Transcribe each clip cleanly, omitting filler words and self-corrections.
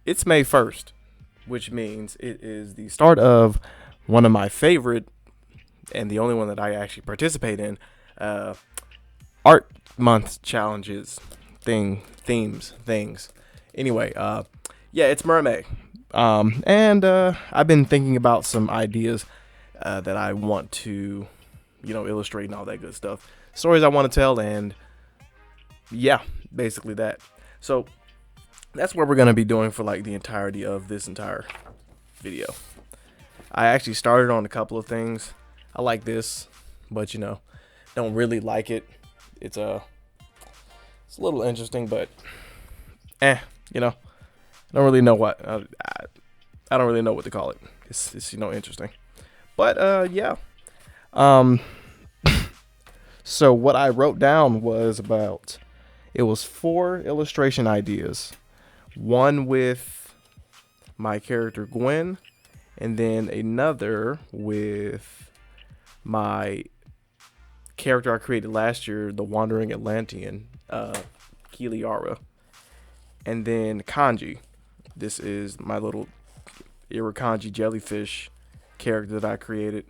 it's May 1st, which means it is the start of one of my favorite and the only one that I actually participate in, art month challenges, things. Anyway, yeah, it's MerMay. And I've been thinking about some ideas that I want to, illustrate and all that good stuff. Stories I want to tell, and yeah, basically that. So that's what we're going to be doing for like the entirety of this entire video. I actually started on a couple of things. I like this, but don't really like it. It's a little interesting, but I don't really know what I don't really know what to call it. It's interesting, but yeah. So what I wrote down was it was 4 illustration ideas, one with my character Gwen, and then another with my character I created last year, the Wandering Atlantean, Kiliara, and then Kanji. This is my little Irakanji jellyfish character that I created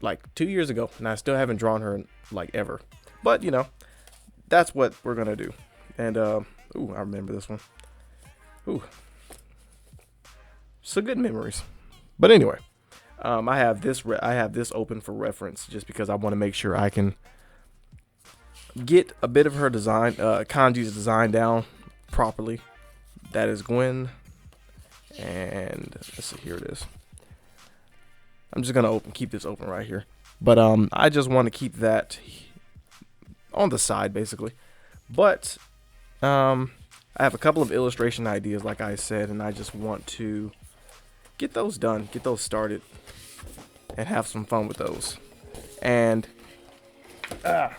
like 2 years ago, and I still haven't drawn her like ever. But that's what we're gonna do. And I remember this one. So good memories. But anyway, I have this open for reference just because I want to make sure I can get a bit of her design, Kanji's design down properly. That is Gwen, and let's see, here it is. I'm just gonna keep this open right here, but I just want to keep that on the side basically. But I have a couple of illustration ideas, like I said, and I just want to get those done, get those started, and have some fun with those. And I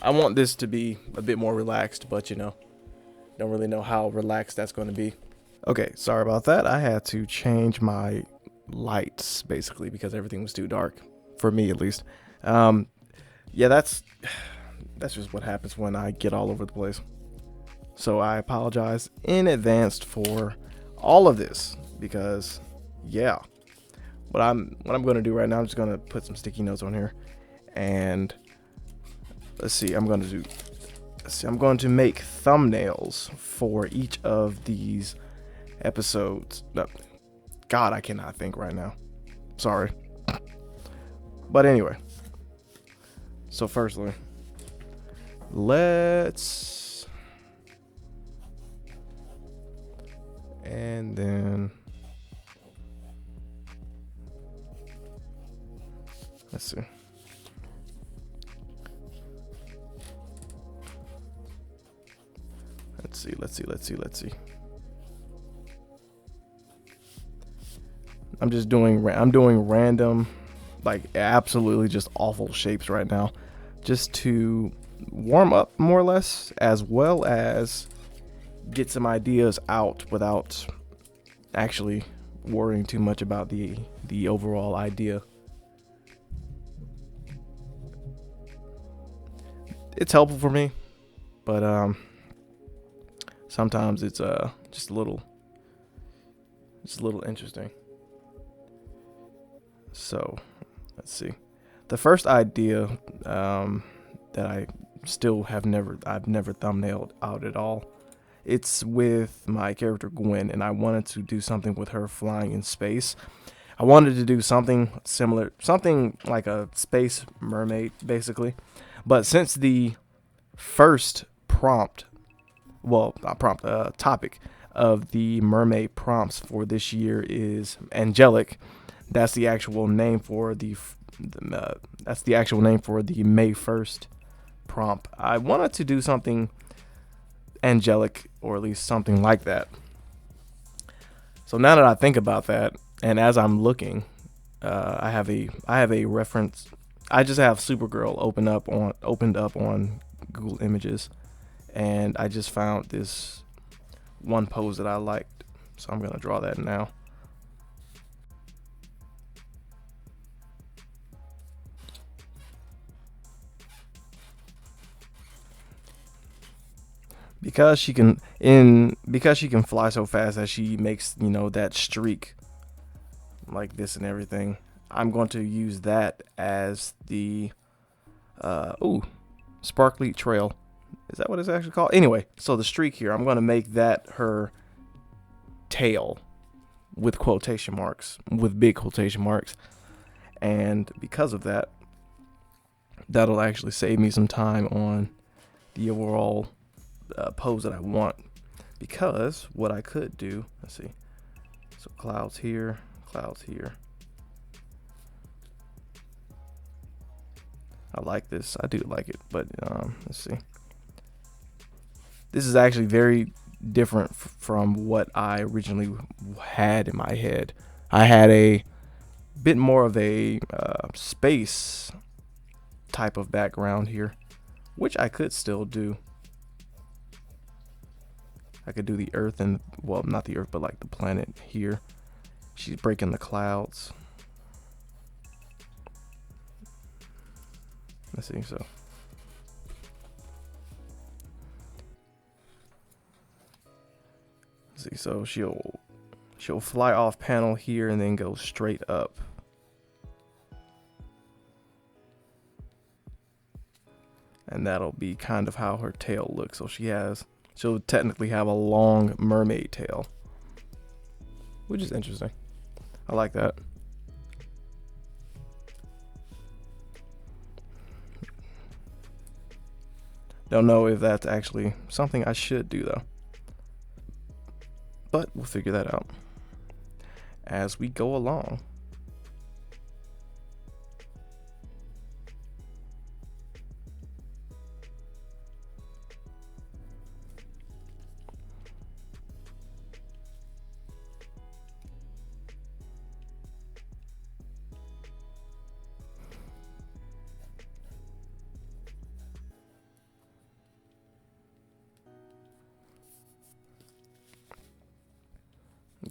want this to be a bit more relaxed, but don't really know how relaxed that's going to be. Okay, sorry about that. I had to change my lights basically because everything was too dark, for me at least. Yeah, that's just what happens when I get all over the place. So I apologize in advance for all of this because yeah. What I'm going to do right now, I'm just going to put some sticky notes on here, and let's see, I'm going to make thumbnails for each of these episodes. No, God, I cannot think right now. Sorry. But anyway, so firstly, and then let's see. Let's see. I'm doing random, like absolutely just awful shapes right now, just to warm up more or less, as well as get some ideas out without actually worrying too much about the overall idea. It's helpful for me, but sometimes it's just a little interesting. So let's see. The first idea that I've never thumbnailed out at all. It's with my character Gwen, and I wanted to do something with her flying in space. I wanted to do something similar, something like a space mermaid, basically. But since the first topic of the MerMay prompts for this year is angelic, that's the actual name for the May 1st prompt. I wanted to do something angelic, or at least something like that. So now that I think about that, and as I'm looking, I have a reference. I just have Supergirl opened up on Google Images, and I just found this one pose that I liked, so I'm gonna draw that now. because she can fly so fast that she makes, you know, that streak like this and everything. I'm going to use that as the sparkly trail. Is that what it's actually called? Anyway, so the streak here, I'm going to make that her tail with quotation marks, with big quotation marks. And because of that, that'll actually save me some time on the overall pose that I want. Because what I could do, let's see, so clouds here, clouds here. I like this. I do like it, but let's see. This is actually very different from what I originally had in my head. I had a bit more of a space type of background here, which I could still do. I could do the Earth and, well, not the Earth, but like the planet here. She's breaking the clouds. Let's see, so. Let's see, so she'll fly off panel here and then go straight up. And that'll be kind of how her tail looks. So she'll technically have a long mermaid tail, which is interesting. I like that. Don't know if that's actually something I should do though, but we'll figure that out as we go along.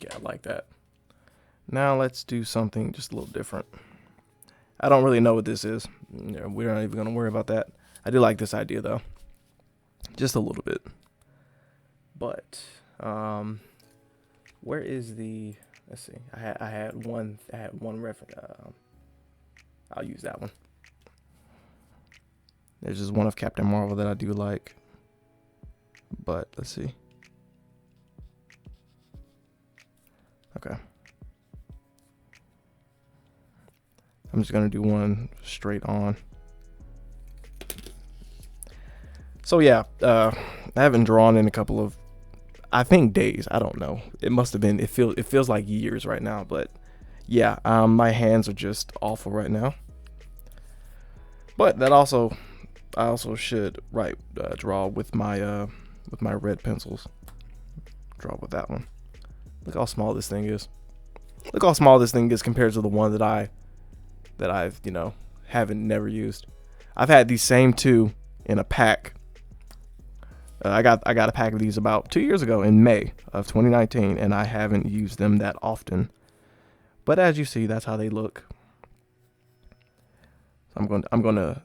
Yeah, I like that. Now let's do something just a little different. I don't really know what this is. We're not even going to worry about that. I do like this idea though, just a little bit. But where is the? Let's see. I had one reference. I'll use that one. There's just one of Captain Marvel that I do like. But let's see. Okay. I'm just gonna do one straight on. So yeah, I haven't drawn in a couple of, I think, days. I don't know. It must have been. It feels like years right now. But yeah, my hands are just awful right now. But that also, I also should draw with my red pencils. Draw with that one. Look how small this thing is. Look how small this thing is compared to the one that I've never used. I've had these same two in a pack. I got a pack of these about 2 years ago in May of 2019, and I haven't used them that often. But as you see, that's how they look. I'm gonna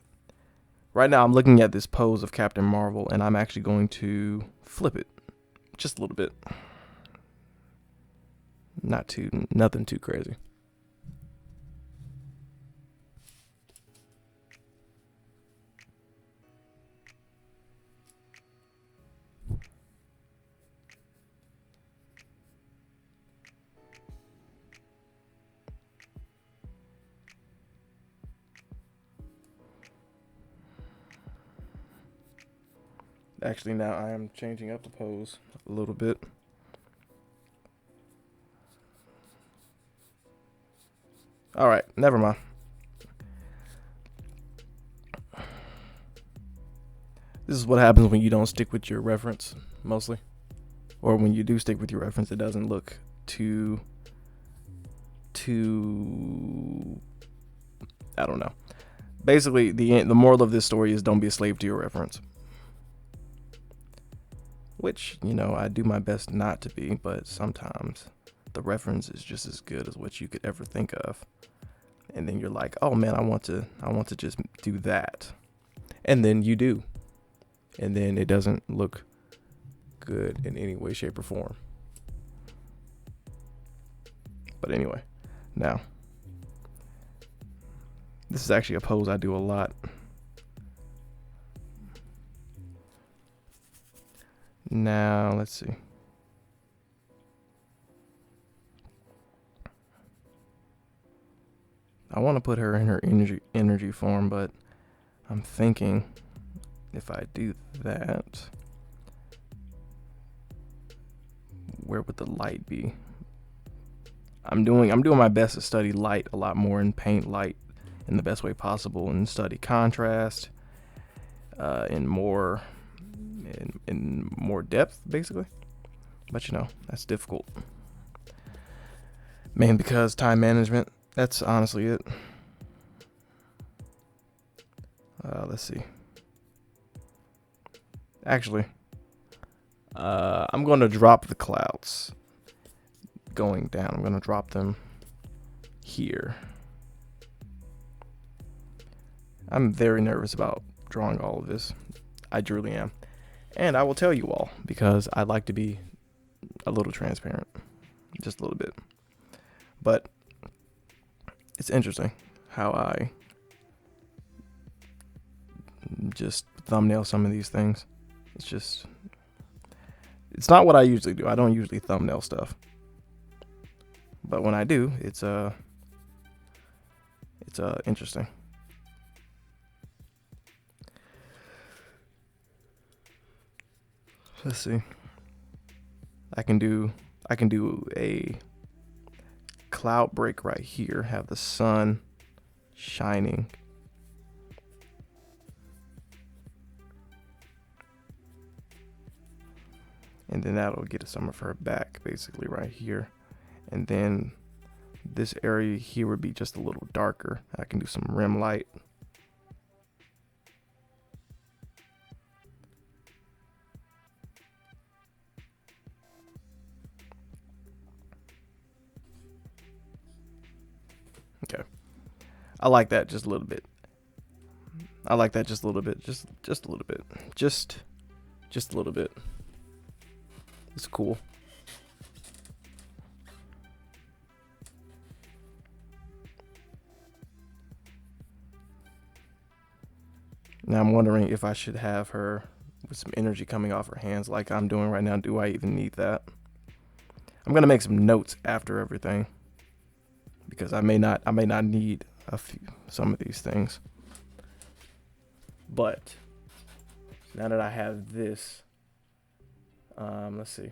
right now I'm looking at this pose of Captain Marvel, and I'm actually going to flip it just a little bit. Nothing too crazy. Actually, now I am changing up the pose a little bit. All right, never mind. This is what happens when you don't stick with your reference, mostly. Or when you do stick with your reference, it doesn't look too I don't know. Basically, the moral of this story is don't be a slave to your reference. Which, I do my best not to be, but sometimes the reference is just as good as what you could ever think of. And then you're like, oh man, I want to just do that. And then you do. And then it doesn't look good in any way, shape, or form. But anyway, now, this is actually a pose I do a lot. Now, let's see. I want to put her in her energy form, but I'm thinking if I do that, where would the light be? I'm doing my best to study light a lot more and paint light in the best way possible and study contrast in more depth, basically. But you know, that's difficult. Man, because time management, that's honestly it. Let's see. Actually, I'm going to drop the clouds going down. I'm going to drop them here. I'm very nervous about drawing all of this. I truly am. And I will tell you all because I like to be a little transparent. Just a little bit. But it's interesting how I just thumbnail some of these things. It's not what I usually do. I don't usually thumbnail stuff. But when I do, it's interesting. Let's see. I can do a cloud break right here. Have the sun shining. And then that'll get some of her back basically right here. And then this area here would be just a little darker. I can do some rim light. Okay. I like that just a little bit. I like that just a little bit. Just a little bit. Just a little bit. It's cool. Now I'm wondering if I should have her with some energy coming off her hands like I'm doing right now. Do I even need that? I'm gonna make some notes after everything because I may not need some of these things. But now that I have this, let's see.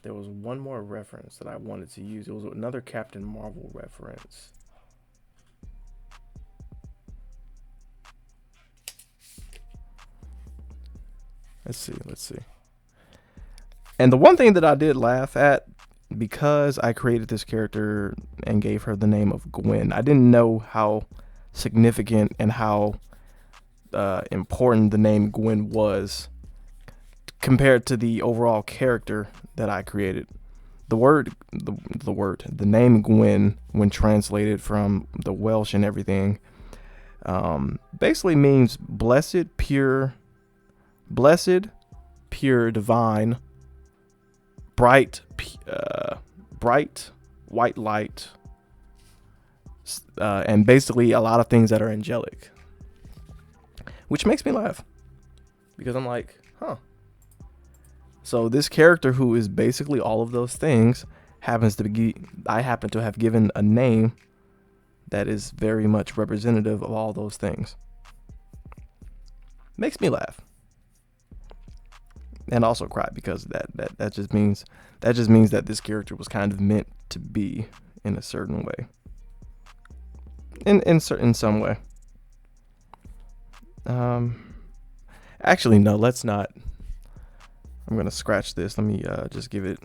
There was one more reference that I wanted to use. It was another Captain Marvel reference. Let's see. And the one thing that I did laugh at, because I created this character and gave her the name of Gwen, I didn't know how significant and how important the name Gwen was compared to the overall character that I created. The name Gwen, when translated from the Welsh and everything, basically means blessed, pure, divine, bright white light, and basically a lot of things that are angelic, which makes me laugh because I'm like, huh. So this character who is basically all of those things I happen to have given a name that is very much representative of all those things. Makes me laugh. And also cry because that just means that this character was kind of meant to be in a certain way. In some way. Actually no, let's not. I'm gonna scratch this. Let me just give it.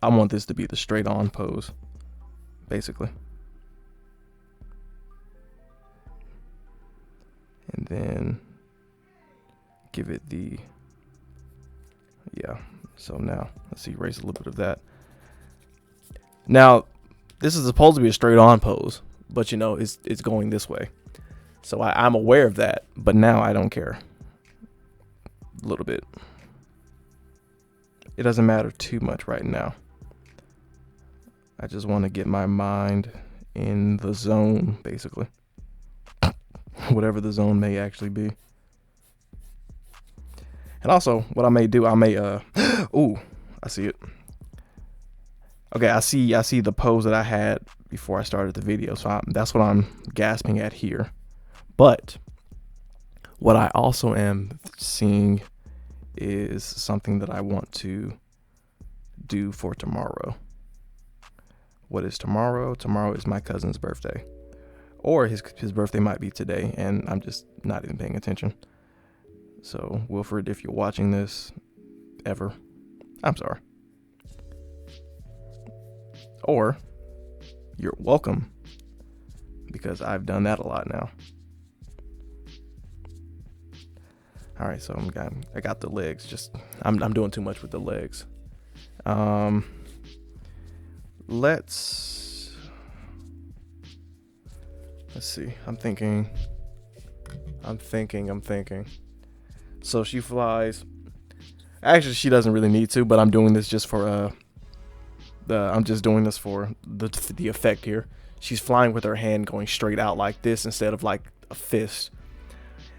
I want this to be the straight on pose, basically. And then give it so now let's see, erase a little bit of that. Now this is supposed to be a straight on pose, but you know, it's going this way. So I'm aware of that, but now I don't care. A little bit. It doesn't matter too much right now. I just want to get my mind in the zone, basically. Whatever the zone may actually be. And also, what I may do, I may, ooh, I see it. Okay, I see the pose that I had before I started the video, so that's what I'm gasping at here. But what I also am seeing is something that I want to do for tomorrow. What is tomorrow? Tomorrow is my cousin's birthday. Or his birthday might be today, and I'm just not even paying attention. So, Wilfred, if you're watching this ever, I'm sorry. Or you're welcome, because I've done that a lot now. All right, so I got the legs. Just I'm doing too much with the legs. Let's see. I'm thinking. So she flies. Actually, she doesn't really need to, but I'm doing this just for I'm just doing this for the effect here. She's flying with her hand going straight out like this instead of like a fist.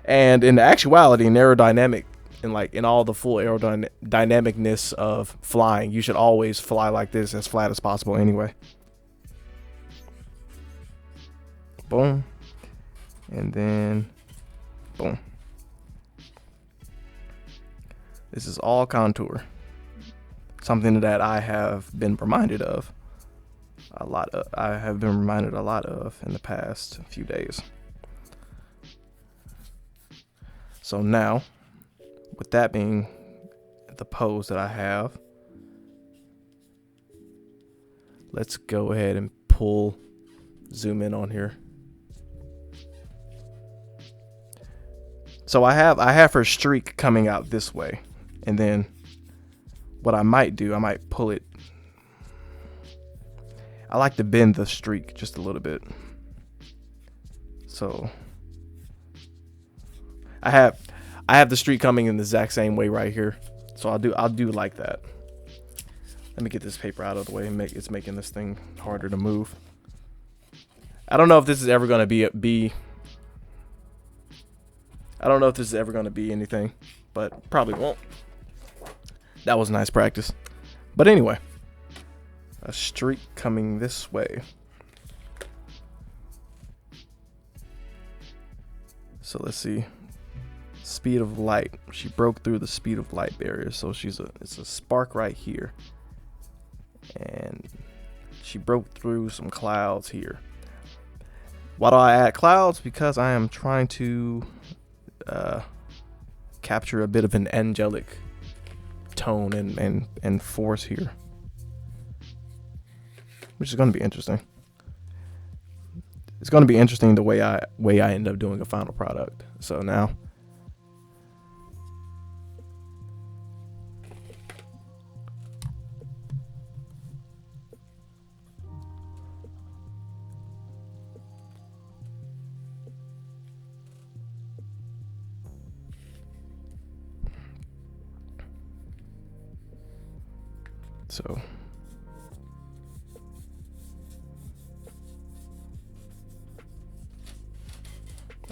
And in actuality, in aerodynamic, in all the full aerodynamicness of flying, you should always fly like this, as flat as possible anyway. Boom. And then boom. This is all contour. Something that I have been reminded of a lot in the past few days. So now, with that being the pose that I have, let's go ahead and zoom in on here. So I have her streak coming out this way, and then what I might do, I might pull it. I like to bend the streak just a little bit. So I have the streak coming in the exact same way right here. So I'll do like that. Let me get this paper out of the way. It's making this thing harder to move. I don't know if this is ever going to be I don't know if this is ever going to be anything, but probably won't. That was nice practice. But anyway, a streak coming this way. So let's see. Speed of light. She broke through the speed of light barrier, so it's a spark right here. And she broke through some clouds here. Why do I add clouds? Because I am trying to capture a bit of an angelic tone and force here, which is going to be interesting. It's going to be interesting the way I end up doing a final product. So now,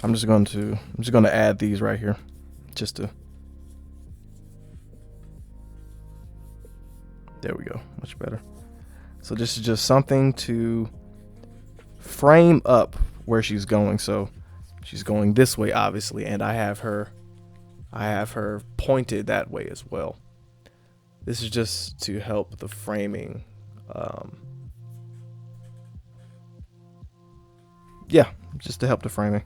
I'm just going to add these right here, just to. There we go, much better. So this is just something to frame up where she's going. So she's going this way, obviously, and I have her pointed that way as well. This is just to help the framing. Yeah, just to help the framing.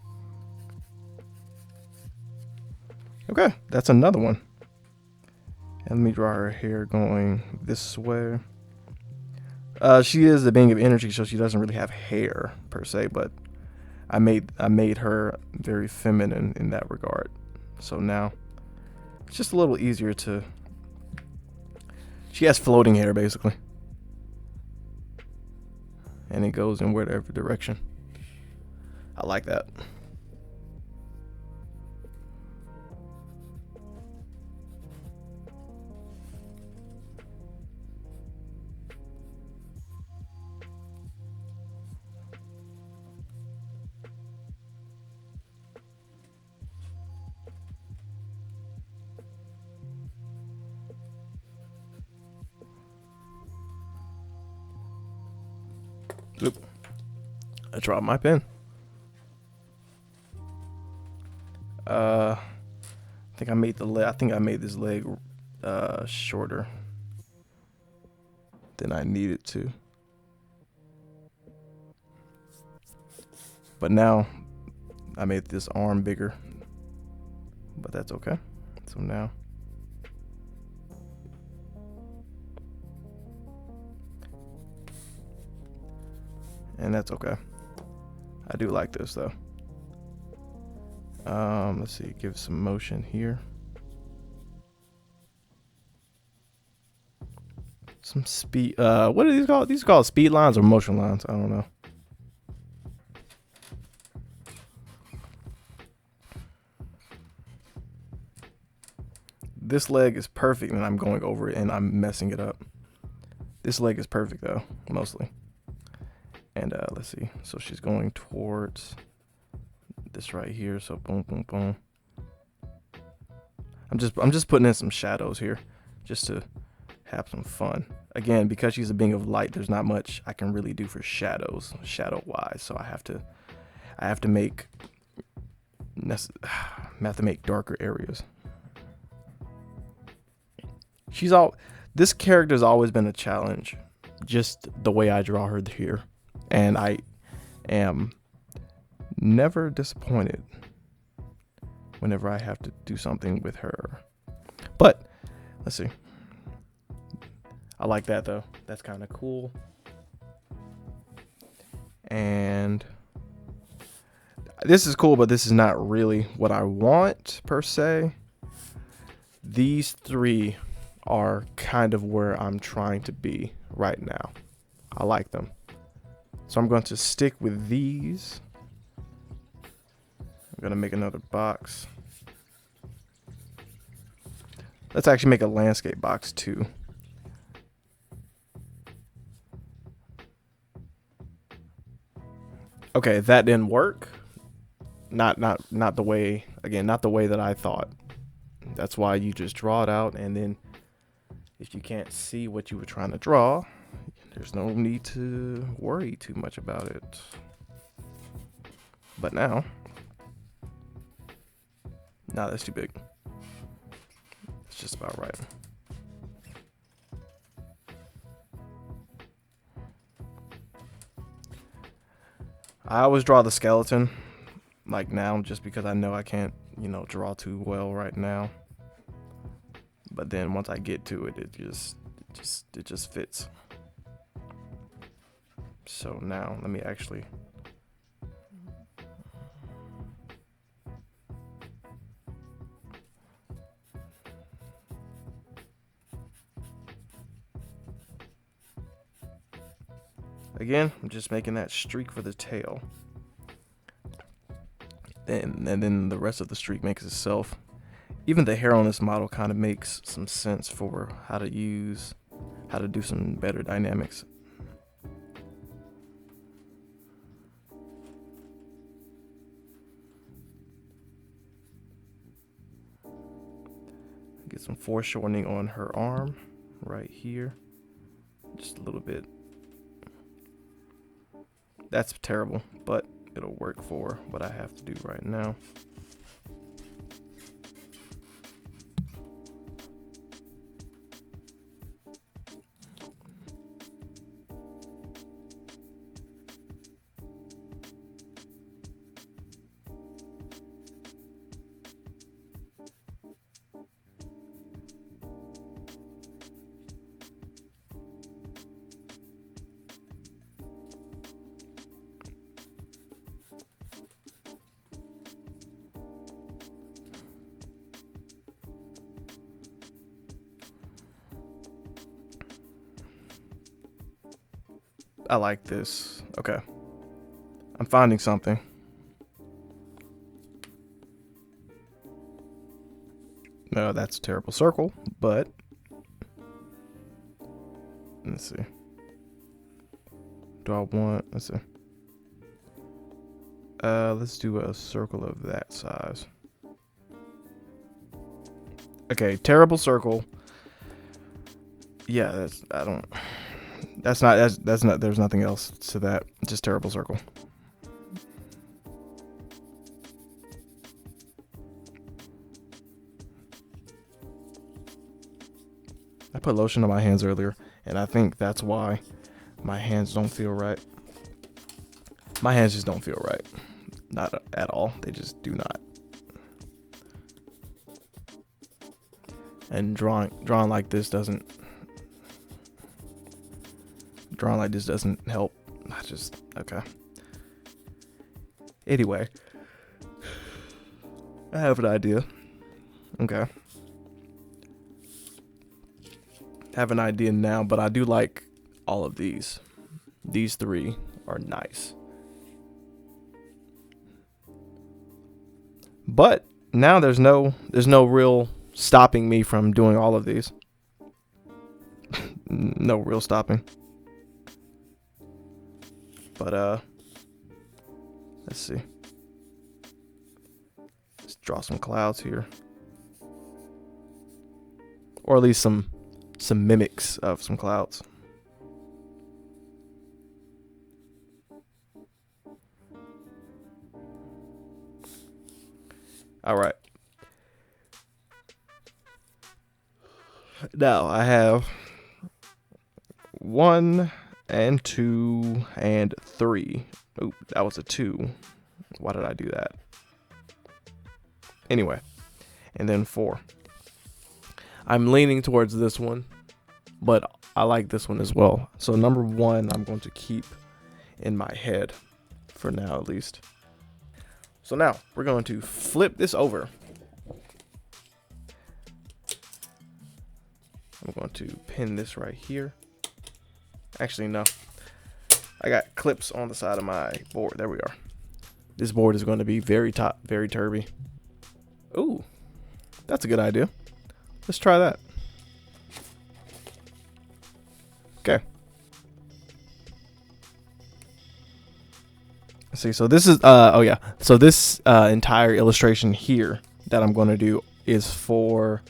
Okay, that's another one. And let me draw her hair going this way. She is the being of energy, so she doesn't really have hair per se, but I made her very feminine in that regard. So now it's just a little easier to. She has floating hair basically, and it goes in whatever direction. I like that. Oop. I dropped my pen. I think I made this leg shorter than I needed to. But now I made this arm bigger. But that's okay. So now and that's okay. I do like this though. Let's see, give some motion here. Some speed, what are these called? These are called speed lines or motion lines? I don't know. This leg is perfect and I'm going over it and I'm messing it up. This leg is perfect though, mostly. And let's see, so she's going towards this right here, so boom, boom, boom. I'm just putting in some shadows here just to have some fun. Again, because she's a being of light, there's not much I can really do for shadows, shadow wise. So I have to make darker areas. This character's always been a challenge, just the way I draw her here, and I am never disappointed whenever I have to do something with her. But let's see. I like that though. That's kind of cool. And this is cool, but this is not really what I want per se. These three are kind of where I'm trying to be right now. I like them. So I'm going to stick with these. I'm going to make another box. Let's actually make a landscape box too. Okay, that didn't work. Not the way, again, not the way that I thought. That's why you just draw it out, and then if you can't see what you were trying to draw, there's no need to worry too much about it. But now that's too big. It's just about right. I always draw the skeleton like now just because I know I can't, draw too well right now. But then once I get to it, it just fits. So now let me actually again, I'm just making that streak for the tail. And then the rest of the streak makes itself. Even the hair on this model kind of makes some sense for how to do some better dynamics. Get some foreshortening on her arm right here. Just a little bit. That's terrible, but it'll work for what I have to do right now. I like this. Okay. I'm finding something. No, that's a terrible circle, but let's see. Let's see. Let's do a circle of that size. Okay, terrible circle. Yeah, That's not, there's nothing else to that. Just terrible circle. I put lotion on my hands earlier, and I think that's why my hands don't feel right. My hands just don't feel right. Not at all. They just do not. And drawing like this doesn't help. I just, okay. Anyway, I have an idea. Okay. I have an idea now, but I do like all of these. These three are nice. But now there's no real stopping me from doing all of these. No real stopping. But let's see. Let's draw some clouds here. Or at least some mimics of some clouds. All right. Now I have 1 and 2 and 3. Oh, that was a 2. Why did I do that? Anyway, and then 4. I'm leaning towards this one, but I like this one as well. So number 1, I'm going to keep in my head for now, at least. So now we're going to flip this over. I'm going to pin this right here. Actually, no. I got clips on the side of my board. There we are. This board is going to be very turby. Ooh, that's a good idea. Let's try that. Okay. Let's see, so this is, oh yeah. So this entire illustration here that I'm going to do is for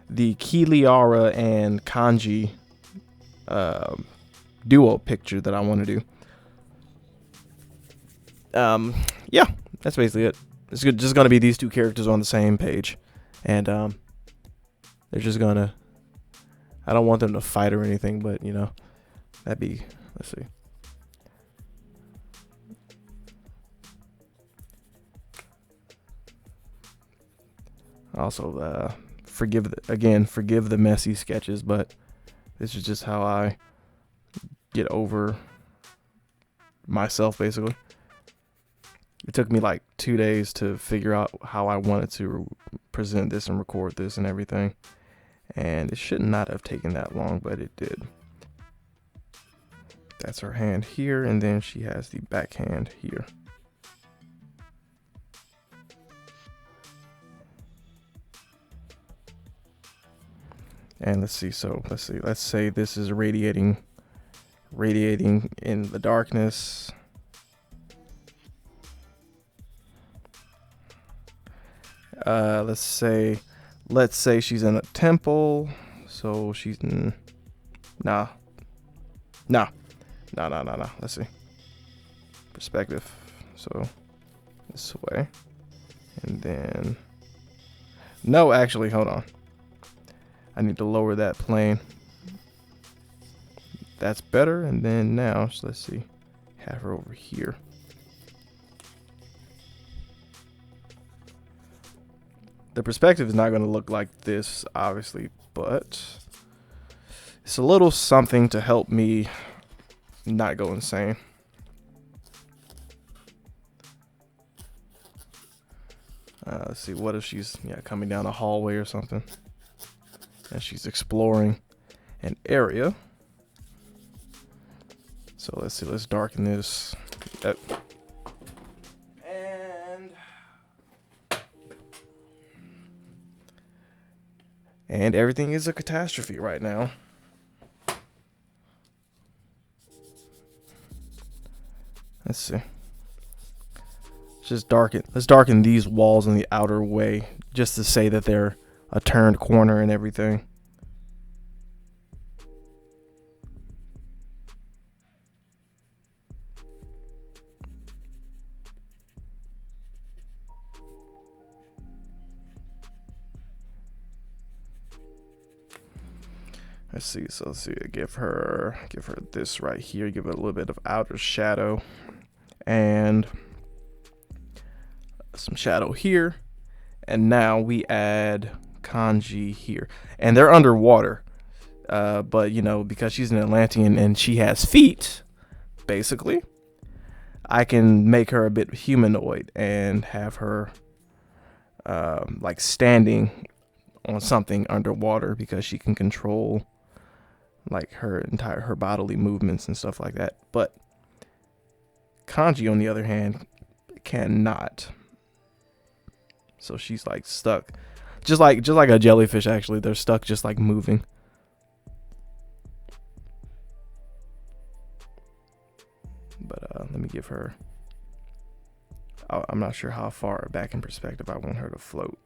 the Kiliara and Kanji duo picture that I want to do. Yeah, that's basically it. It's just going to be these two characters on the same page. And they're just going to, I don't want them to fight or anything, but, you know, that'd be, let's see. Also, forgive the messy sketches, but this is just how I get over myself, basically. It took me like 2 days to figure out how I wanted to present this and record this and everything. And it should not have taken that long, but it did. That's her hand here, and then she has the backhand here. And let's see, let's say this is radiating in the darkness. Let's say she's in a temple, so she's in, nah. Let's see, perspective. So this way, and then no, actually, hold on. I need to lower that plane. That's better. And then now, so let's see, have her over here. The perspective is not going to look like this, obviously, but it's a little something to help me not go insane. Let's see, what if she's coming down a hallway or something, and she's exploring an area. So let's see, let's darken this. And everything is a catastrophe right now. Let's see. Let's darken these walls in the outer way, just to say that they're a turned corner and everything. Let's see. So let's see. Give her this right here. Give it a little bit of outer shadow and some shadow here. And now we add kanji here, and they're underwater. But you know, because she's an Atlantean and she has feet, basically, I can make her a bit humanoid and have her like standing on something underwater, because she can control like her bodily movements and stuff like that. But kanji, on the other hand, cannot. So she's like stuck, just like a jellyfish. Actually, they're stuck, just like moving. But let me give her. I'm not sure how far back in perspective I want her to float.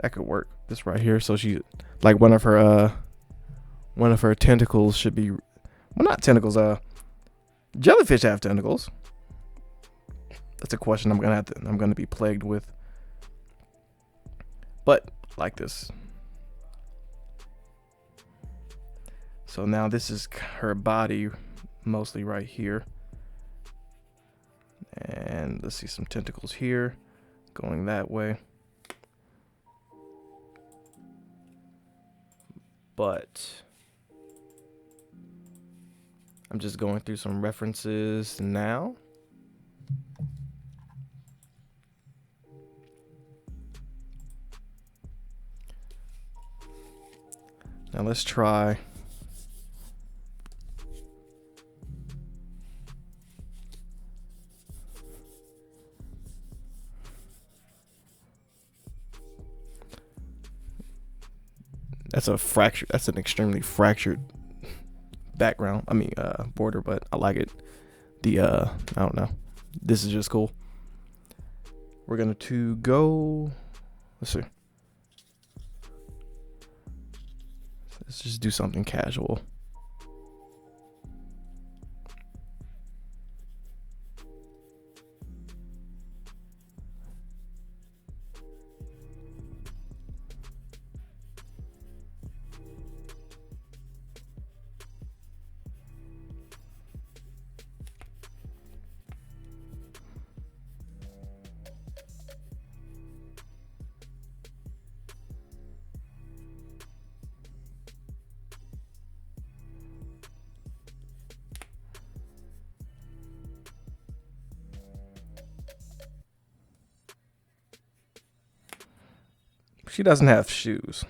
That could work. This right here. So she, like, one of her tentacles should be, well, not tentacles. Jellyfish have tentacles. That's a question I'm gonna be plagued with. But like this. So now this is her body, mostly right here. And let's see some tentacles here, going that way. But I'm just going through some references now. Now let's try. That's an extremely fractured background. I mean, border, but I like it. I don't know. This is just cool. We're going to go, let's see. Let's just do something casual. She doesn't have shoes.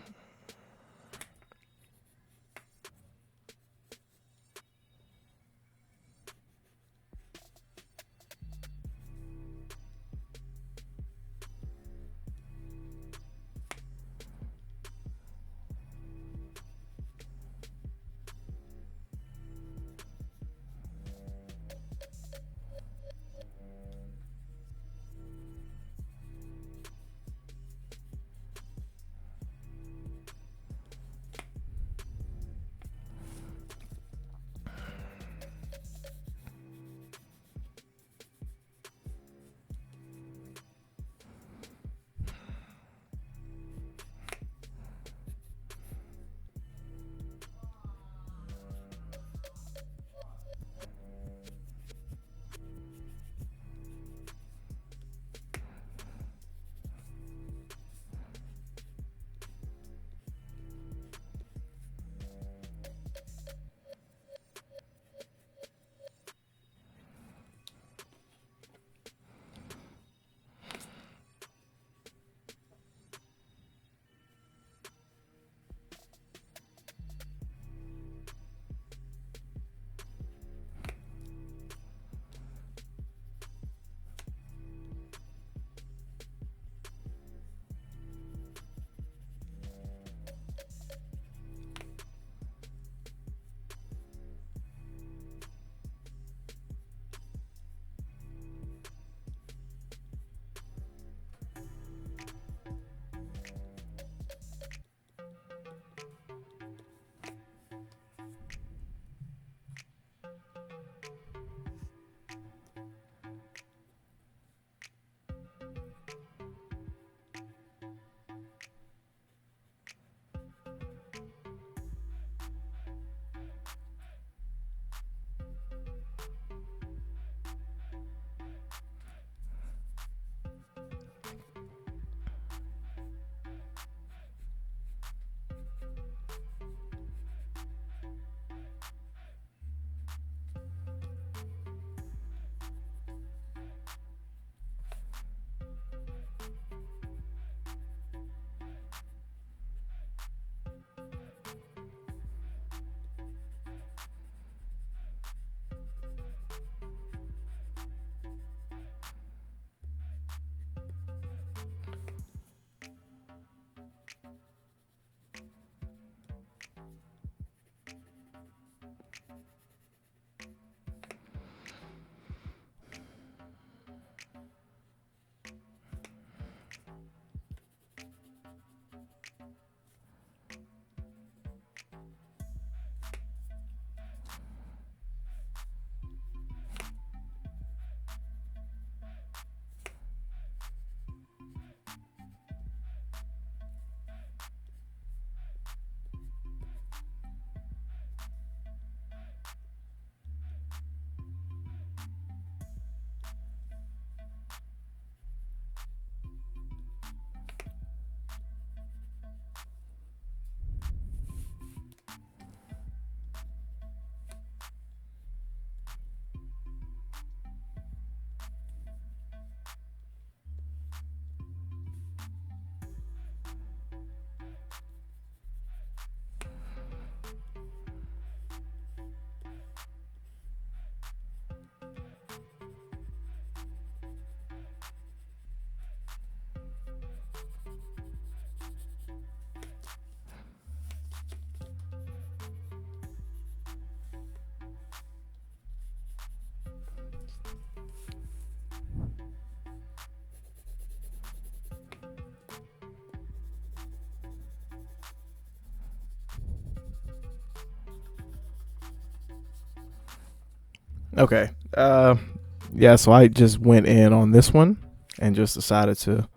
Okay. Yeah, so I just went in on this one and just decided to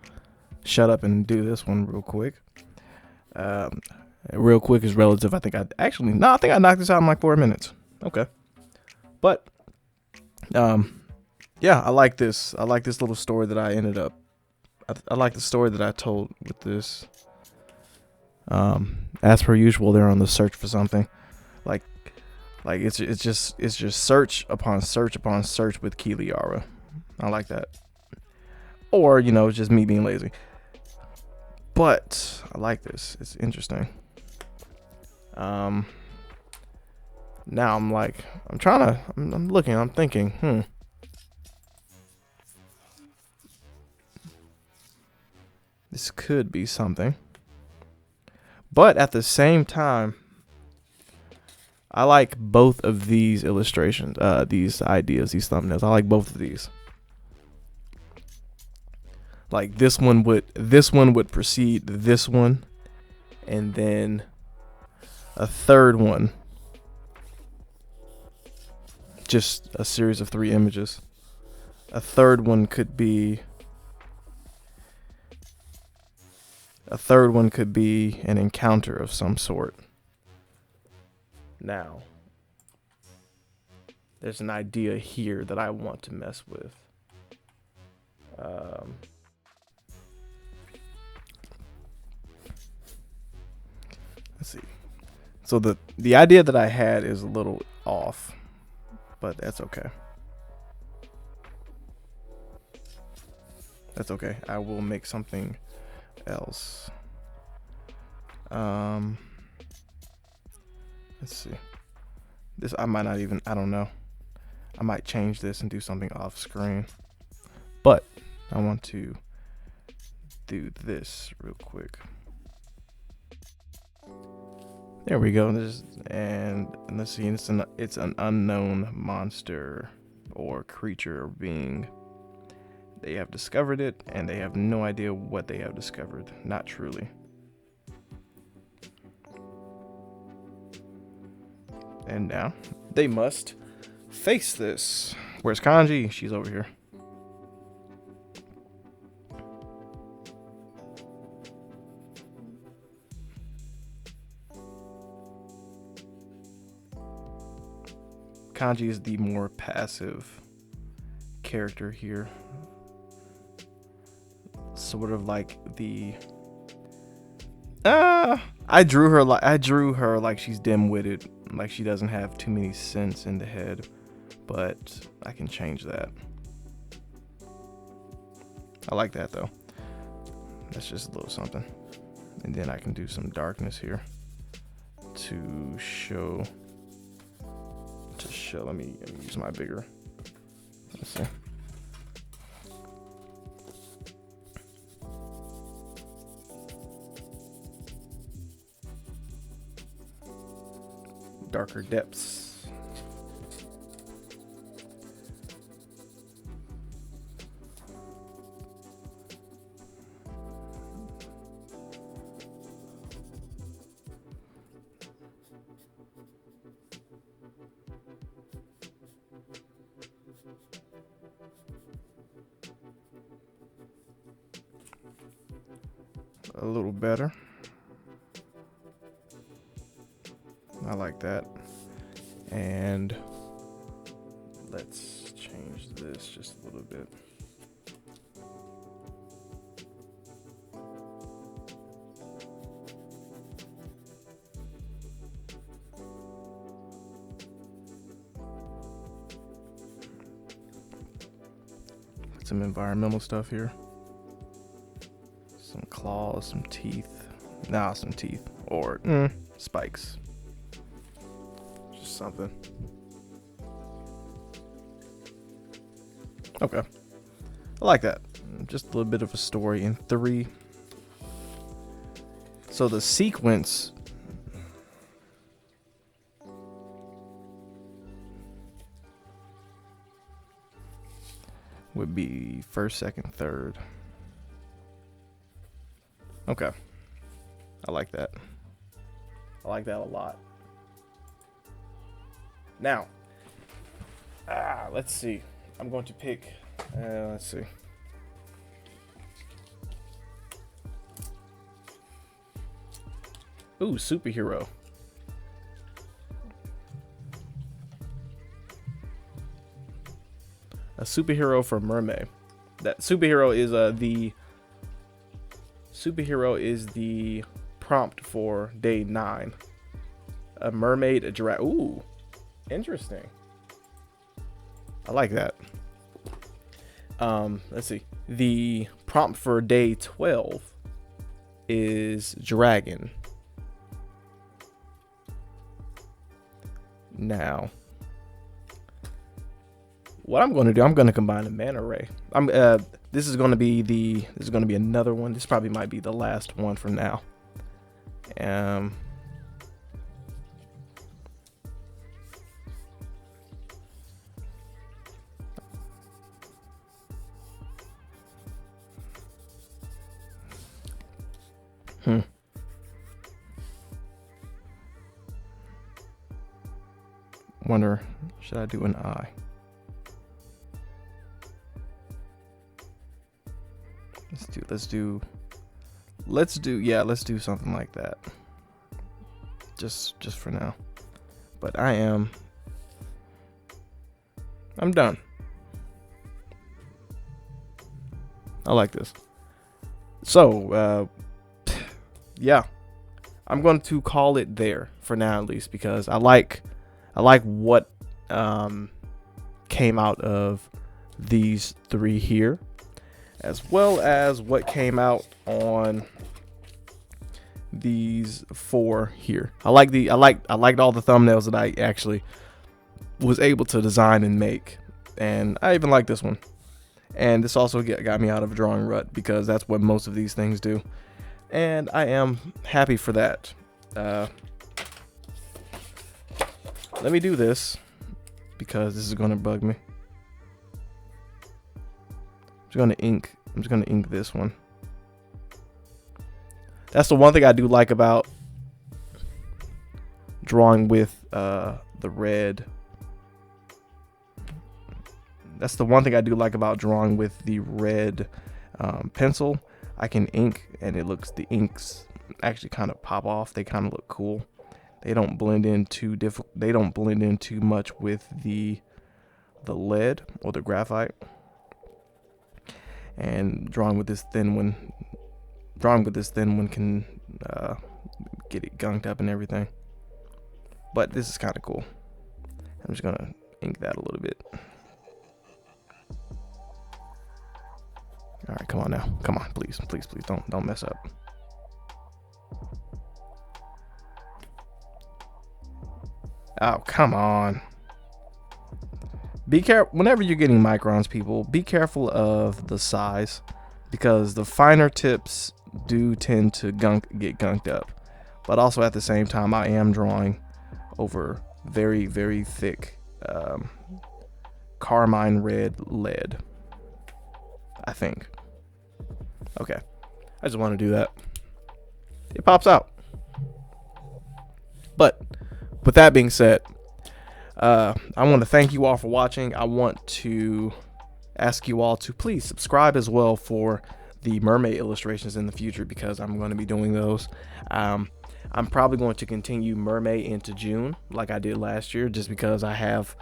shut up and do this one real quick. Real quick is relative. I think I knocked this out in like 4 minutes. Okay. But yeah, I like this. I like this little story that I ended up. I like the story that I told with this. As per usual, they're on the search for something. Like it's just search upon search upon search with Kiliara. I like that. Or, you know, it's just me being lazy. But I like this. It's interesting. Now I'm like, I'm looking, I'm thinking, this could be something. But at the same time, I like both of these illustrations, these ideas, these thumbnails. I like both of these. Like this one would precede this one, and then a third one. Just a series of 3 images. A third one could be an encounter of some sort. Now, there's an idea here that I want to mess with. Let's see. So the idea that I had is a little off, but that's okay. That's okay. I will make something else. Let's see. This I might not even, I don't know. I might change this and do something off screen. But I want to do this real quick. There we go. And let's see. It's an unknown monster or creature or being. They have discovered it, and they have no idea what they have discovered. Not truly. And now they must face this. Where's Kanji? She's over here. Kanji is the more passive character here. Sort of like the I drew her like she's dim-witted, like she doesn't have too many sense in the head, but I can change that. I like that though. That's just a little something. And then I can do some darkness here to show. Let me use my bigger. Let's see. Darker depths. A little better. I like that. And let's change this just a little bit. Put some environmental stuff here. Some claws, some teeth. Nah, some teeth. Or spikes. Just something. Okay. I like that. Just a little bit of a story in 3. So the sequence would be first, second, third. Okay. I like that. I like that a lot. Now, Let's see. I'm going to pick, let's see. Ooh, superhero. A superhero for MerMay. That superhero is the prompt for day 9. A mermaid, a giraffe. Ooh, interesting. I like that. Let's see. The prompt for day 12 is dragon. Now, what I'm going to do, I'm going to combine a mana ray. This is going to be another one. This probably might be the last one for now. Wonder, should I do an eye? Let's do something like that. Just for now. But I'm done. I like this. So, yeah. I'm going to call it there for now, at least, because I like what came out of these 3 here, as well as what came out on these 4 here. I liked all the thumbnails that I actually was able to design and make, and I even like this one. And this also got me out of a drawing rut, because that's what most of these things do, and I am happy for that. Let me do this, because this is going to bug me. I'm just going to ink this one. That's the one thing I do like about drawing with the red. That's the one thing I do like about drawing with the red pencil. I can ink, and the inks actually kind of pop off. They kind of look cool. They don't blend in too much with the lead or the graphite. And drawing with this thin one can get it gunked up and everything. But this is kind of cool. I'm just gonna ink that a little bit. All right, come on now. Come on, please, don't mess up. Oh, come on. Be careful whenever you're getting microns, people. Be careful of the size, because the finer tips do tend to get gunked up. But also at the same time, I am drawing over very, very thick carmine red lead, I think. Okay, I just want to do that. It pops out. But with that being said, I want to thank you all for watching. I want to ask you all to please subscribe as well for the MerMay illustrations in the future, because I'm going to be doing those. I'm probably going to continue MerMay into June like I did last year, just because I have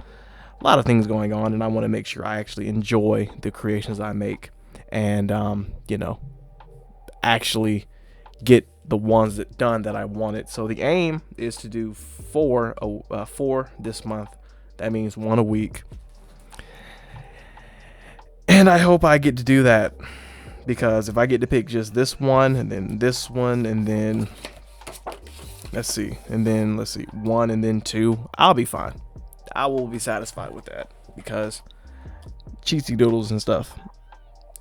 a lot of things going on, and I want to make sure I actually enjoy the creations I make, and actually get the ones that I wanted. So the aim is to do 4 this month. That means 1 a week, and I hope I get to do that, because if I get to pick just this one, and then this one, and then let's see 1 and then 2, I'll be fine. I will be satisfied with that, because cheesy doodles and stuff,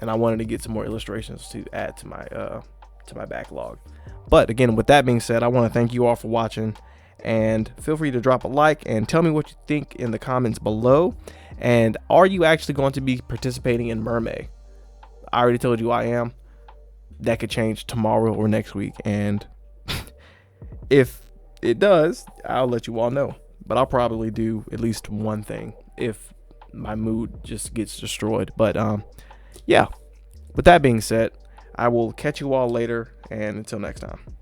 and I wanted to get some more illustrations to add to my backlog. But again, with that being said, I want to thank you all for watching, and feel free to drop a like and tell me what you think in the comments below. And are you actually going to be participating in MerMay? I already told you I am. That could change tomorrow or next week, and if it does, I'll let you all know. But I'll probably do at least one thing if my mood just gets destroyed. But yeah, with that being said, I will catch you all later, and until next time.